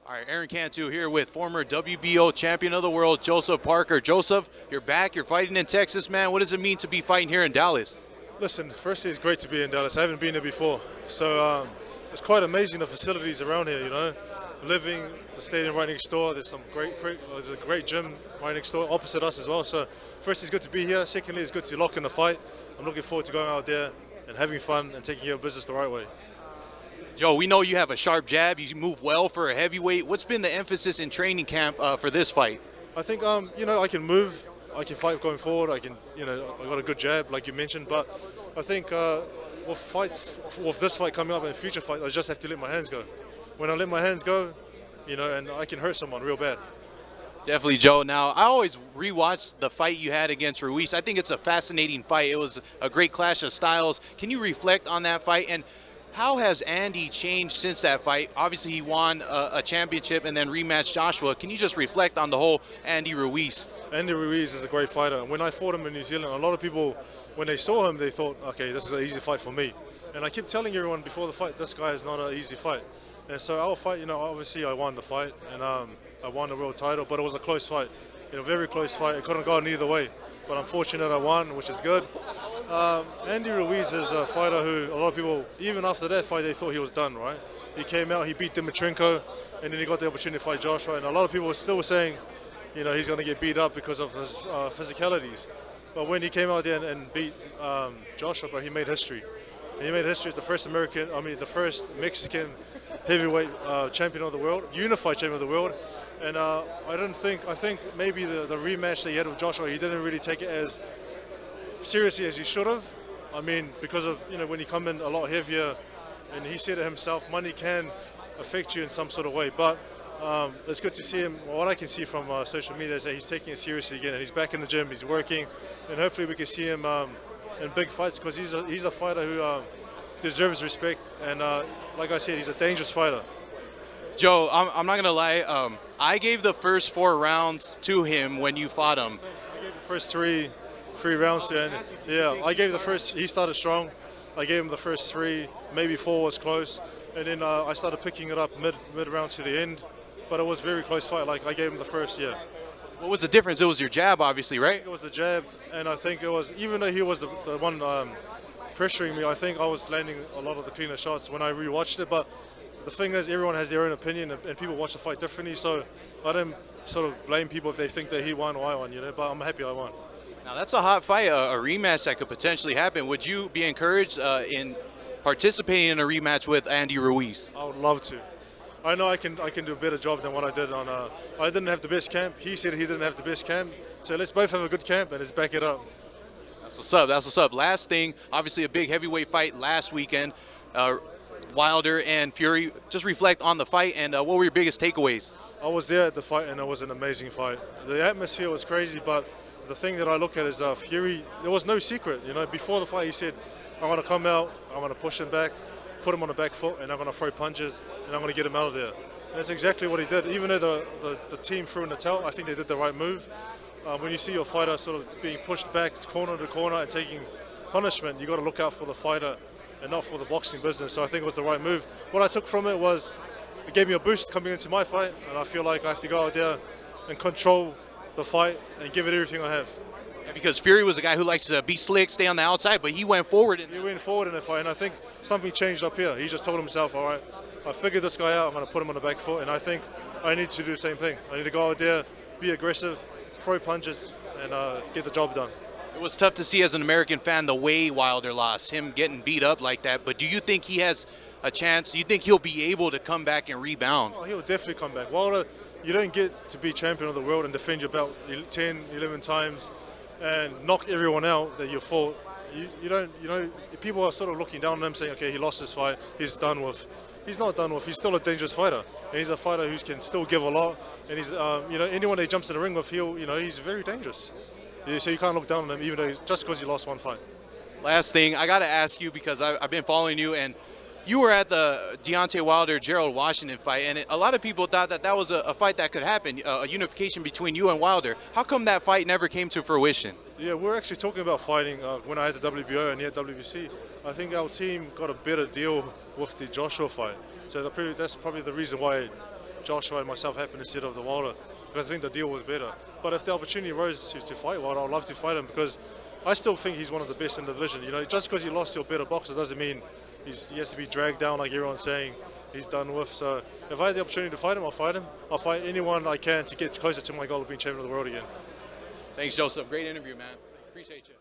All right, Aaron Cantu here with former WBO champion of the world, Joseph Parker. Joseph, you're back. You're fighting in Texas, man. What does it mean to be fighting here in Dallas? Listen, firstly, it's great to be in Dallas. I haven't been there before. So it's quite amazing, the facilities around here, you know. Living the stadium right next door. There's a great gym right next door, opposite us as well. So first, it's good to be here. Secondly, it's good to lock in the fight. I'm looking forward to going out there and having fun and taking care of business the right way. Joe, we know you have a sharp jab. You move well for a heavyweight. What's been the emphasis in training camp for this fight? I think, you know, I can move. I can fight going forward. I can, you know, I got a good jab, like you mentioned. But I think with this fight coming up and future fights, I just have to let my hands go. When I let my hands go, you know, and I can hurt someone real bad. Definitely, Joe. Now, I always rewatch the fight you had against Ruiz. I think it's a fascinating fight. It was a great clash of styles. Can you reflect on that fight? And how has Andy changed since that fight? Obviously, he won a championship and then rematched Joshua. Can you just reflect on the whole Andy Ruiz? Andy Ruiz is a great fighter. When I fought him in New Zealand, a lot of people, when they saw him, they thought, okay, this is an easy fight for me. And I keep telling everyone before the fight, this guy is not an easy fight. And so our fight, you know, obviously I won the fight, and I won the world title, but it was a close fight. You know, very close fight. It couldn't go either way. But I'm fortunate I won, which is good. Andy Ruiz is a fighter who a lot of people, even after that fight, they thought he was done, right? He came out, he beat Dimitrenko, and then he got the opportunity to fight Joshua. And a lot of people were still saying, you know, he's going to get beat up because of his physicalities. But when he came out there and beat Joshua, but he made history. And he made history as the the first Mexican heavyweight champion of the world, unified champion of the world. And I think maybe the rematch that he had with Joshua, he didn't really take it as seriously as he should have. I mean, because of, you know, when you come in a lot heavier, and he said it himself, money can affect you in some sort of way. But it's good to see him. What I can see from social media is that he's taking it seriously again, and he's back in the gym, he's working, and hopefully we can see him in big fights, because he's a fighter who deserves respect, and like I said, he's a dangerous fighter. Joe, I'm not going to lie. I gave the first 4 rounds to him when you fought him. I gave the first three rounds to him. Yeah, I gave the first, he started strong. I gave him the first 3, maybe 4 was close. And then I started picking it up mid-round to the end. But it was a very close fight. Like, I gave him the first, yeah. What was the difference? It was your jab, obviously, right? It was the jab, and I think it was, even though he was the one pressuring me, I think I was landing a lot of the cleaner shots when I rewatched it. But the thing is, everyone has their own opinion, and people watch the fight differently. So I don't sort of blame people if they think that he won or I won, you know. But I'm happy I won. Now that's a hot fight, a rematch that could potentially happen. Would you be encouraged in participating in a rematch with Andy Ruiz? I would love to. I know I can do a better job than what I did on. I didn't have the best camp. He said he didn't have the best camp. So let's both have a good camp and let's back it up. That's what's up. That's what's up. Last thing, obviously a big heavyweight fight last weekend. Wilder and Fury. Just reflect on the fight, and what were your biggest takeaways? I was there at the fight, and it was an amazing fight. The atmosphere was crazy, but the thing that I look at is Fury. There was no secret, you know. Before the fight, he said, "I'm going to come out. I'm going to push him back, put him on the back foot, and I'm going to throw punches, and I'm going to get him out of there." And that's exactly what he did. Even though the team threw in the towel, I think they did the right move. When you see your fighter sort of being pushed back corner to corner and taking punishment, you got to look out for the fighter and not for the boxing business. So I think it was the right move. What I took from it was it gave me a boost coming into my fight, and I feel like I have to go out there and control the fight and give it everything I have. Yeah, because Fury was a guy who likes to be slick, stay on the outside, but he went forward. He went forward in the fight, and I think something changed up here. He just told himself, all right, I figured this guy out, I'm going to put him on the back foot, and I think I need to do the same thing. I need to go out there, be aggressive, throw punches, and get the job done. It was tough to see as an American fan the way Wilder lost, him getting beat up like that, but do you think he has a chance? Do you think he'll be able to come back and rebound? Oh, he'll definitely come back. Wilder, you don't get to be champion of the world and defend your belt 10, 11 times and knock everyone out that you fought. You don't, you know, people are sort of looking down on him saying, okay, he lost his fight, he's done with. He's not done with. He's still a dangerous fighter, and he's a fighter who can still give a lot. And he's, you know, anyone that he jumps in the ring with, he's very dangerous. So you can't look down on him, even though just because he lost one fight. Last thing, I got to ask you, because I've been following you, and you were at the Deontay Wilder-Gerald Washington fight, and a lot of people thought that was a fight that could happen, a unification between you and Wilder. How come that fight never came to fruition? Yeah, we're actually talking about fighting when I had the WBO and he had WBC. I think our team got a better deal with the Joshua fight. So that's probably the reason why Joshua and myself happen instead of the Wilder, because I think the deal was better. But if the opportunity arose to fight Wilder, I'd love to fight him, because I still think he's one of the best in the division. You know, just because he lost to a better boxer doesn't mean he has to be dragged down like everyone's saying he's done with. So if I had the opportunity to fight him, I'll fight him. I'll fight anyone I can to get closer to my goal of being champion of the world again. Thanks, Joseph. Great interview, man. Appreciate you.